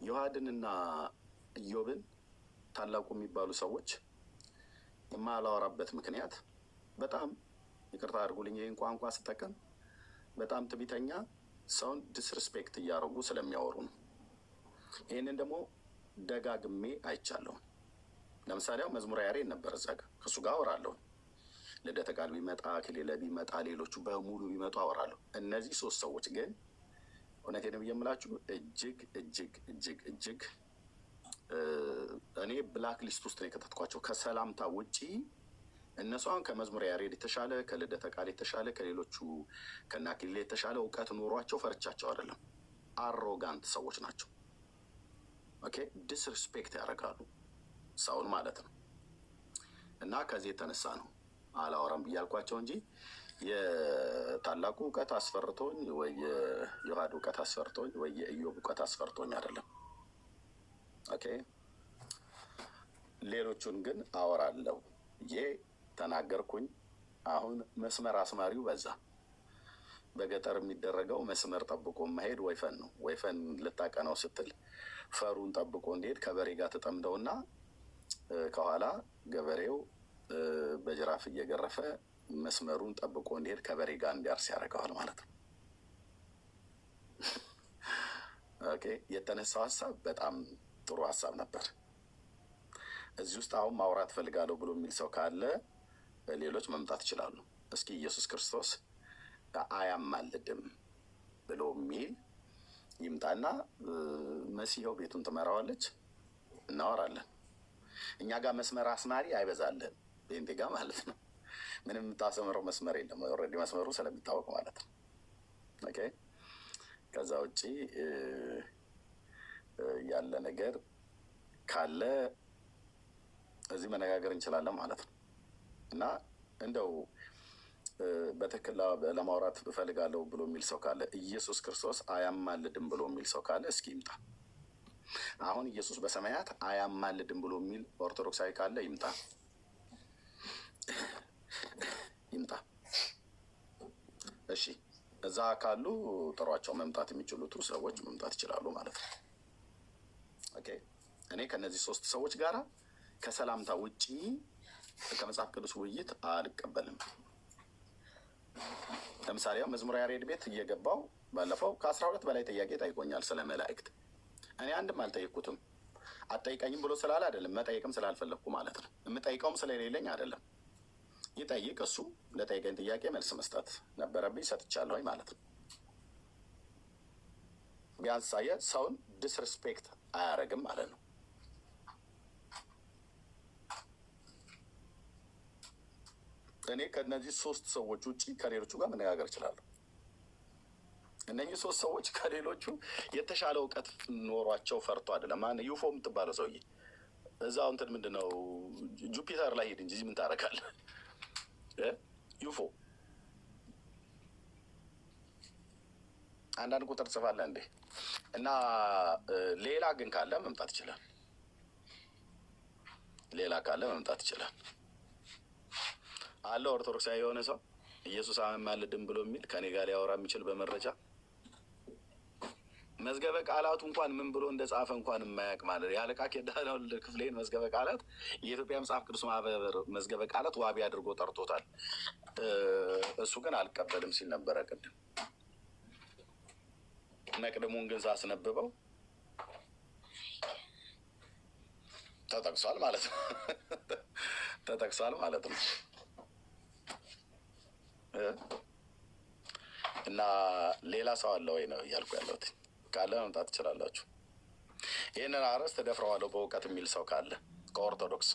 ዮሐድንና ኢዮብን ታላቁ የሚባሉ ሰዎች የማላወራበት ምክንያት በጣም ይቅርታ አድርጉልኝ ይህን ቋንቋ ስጠቀም በጣም ትዕቢተኛ ሰውን ዲስሪስፔክት እያደረጉ ስለሚያወሩ ነው። ይህንን ደግሞ ደጋግሜ አይቻለሁ። ለምሳሌ መዝሙረ ያሬድ ነበር እዛ ጋር ከእሱ ጋር አወራለሁ። ልደተ ቃል ቢመጣ ክሌለ ቢመጣ ሌሎቹ በሙሉ ቢመጡ አወራለሁ። እነዚህ ሶስት ሰዎች ግን እውነቴን ነው የምላችሁ እጅግ እጅግ እጅግ እጅግ እኔ ብላክ ሊስት ውስጥ ነው የከተትኳቸው። ከሰላምታ ውጪ እነሱ አሁን ከመዝሙረ ያሬድ የተሻለ ከልደተ ቃል የተሻለ ከሌሎቹ ከናክሌ የተሻለ እውቀት ኖሯቸው ፈርቻቸው አይደለም። አሮጋንት ሰዎች ናቸው። ኦኬ ዲስሪስፔክት ያደርጋሉ ሰውን ማለት ነው። እና ከዚህ የተነሳ ነው አላወራም ብያልኳቸው እንጂ የታላቁ እውቀት አስፈርቶኝ ወይ የዮሐድ እውቀት አስፈርቶኝ ወይ የኢዮብ እውቀት አስፈርቶኝ አይደለም። ኦኬ ሌሎቹን ግን አወራለሁ ብዬ ተናገርኩኝ። አሁን መስመር አስማሪው በዛ። በገጠር የሚደረገው መስመር ጠብቆ መሄድ ወይፈን ነው። ወይፈን ልታቀነው ስትል ፈሩን ጠብቆ እንዲሄድ ከበሬ ጋር ተጠምደውና ከኋላ ገበሬው በጅራፍ እየገረፈ መስመሩን ጠብቆ እንዲሄድ ከበሬ ጋር እንዲያርስ ያደርገዋል ማለት ነው። ኦኬ የተነሳው ሀሳብ በጣም ጥሩ ሀሳብ ነበር። እዚህ ውስጥ አሁን ማውራት ፈልጋለሁ ብሎ የሚል ሰው ካለ ሌሎች መምጣት ይችላሉ። እስኪ ኢየሱስ ክርስቶስ አያማልድም ብሎ የሚል ይምጣና መሲሁ ቤቱን ትመራዋለች፣ እናወራለን። እኛ ጋር መስመር አስማሪ አይበዛለን ቤንቴ ጋር ማለት ነው። ምንም የምታሰምረው መስመር የለም። ኦልሬዲ መስመሩ ስለሚታወቅ ማለት ነው። ኦኬ ከዛ ውጪ ያለ ነገር ካለ እዚህ መነጋገር እንችላለን ማለት ነው። እና እንደው በትክክል ለማውራት እፈልጋለሁ ብሎ የሚል ሰው ካለ ኢየሱስ ክርስቶስ አያማልድም ብሎ የሚል ሰው ካለ እስኪ ይምጣ። አሁን ኢየሱስ በሰማያት አያማልድም ብሎ የሚል ኦርቶዶክሳዊ ካለ ይምጣ ይምጣ። እሺ እዛ ካሉ ጥሯቸው። መምጣት የሚችሉት ሰዎች መምጣት ይችላሉ ማለት ነው። ኦኬ እኔ ከነዚህ ሶስት ሰዎች ጋራ ከሰላምታ ውጪ ከመጽሐፍ ቅዱስ ውይይት አልቀበልም። ለምሳሌ መዝሙረ ያሬድ ቤት እየገባው ባለፈው ከ12 በላይ ጥያቄ ጠይቆኛል ስለ መላእክት። እኔ አንድም አልጠየቅኩትም። አትጠይቀኝም ብሎ ስላለ አይደለም፣ መጠየቅም ስላልፈለግኩ ማለት ነው። የምጠይቀውም ስለሌለኝ አይደለም። ይጠይቅ እሱ። ለጠይቀኝ ጥያቄ መልስ መስጠት ነበረብኝ፣ ሰጥቻለሁኝ ማለት ነው። ቢያንስ ሳየ ሰውን ዲስሪስፔክት አያደርግም ማለት ነው። እኔ ከነዚህ ሶስት ሰዎች ውጪ ከሌሎቹ ጋር መነጋገር እችላለሁ። እነኚህ ሶስት ሰዎች ከሌሎቹ የተሻለ እውቀት ኖሯቸው ፈርቶ አይደለም። ማን ዩፎ የምትባለው ሰውዬ እዛው እንትን ምንድነው ጁፒተር ላይ ሄድ እንጂ ምን ታደርጋለህ? ዩፎ አንዳንድ ቁጥር ጽፋለህ እንዴ? እና ሌላ ግን ካለ መምጣት ይችላል። ሌላ ካለ መምጣት ይችላል አለ። ኦርቶዶክሳዊ የሆነ ሰው ኢየሱስ አያማልድም ብሎ የሚል ከኔ ጋር ሊያወራ የሚችል በመረጃ መዝገበ ቃላቱ እንኳን ምን ብሎ እንደጻፈ እንኳን የማያውቅ ማለት ያለቃ ኬዳነው ክፍሌን መዝገበ ቃላት የኢትዮጵያ መጽሐፍ ቅዱስ ማህበር መዝገበ ቃላት ዋቢ አድርጎ ጠርቶታል። እሱ ግን አልቀበልም ሲል ነበረ ቅድም። መቅደሙን ግን ሳስነብበው ተጠቅሷል ማለት ነው። ተጠቅሷል ማለት ነው። እና ሌላ ሰው አለ ወይ ነው እያልኩ ያለሁት። ካለ መምጣት ትችላላችሁ። ይህንን አርዕስት ተደፍረዋለሁ በእውቀት የሚል ሰው ካለ ከኦርቶዶክስ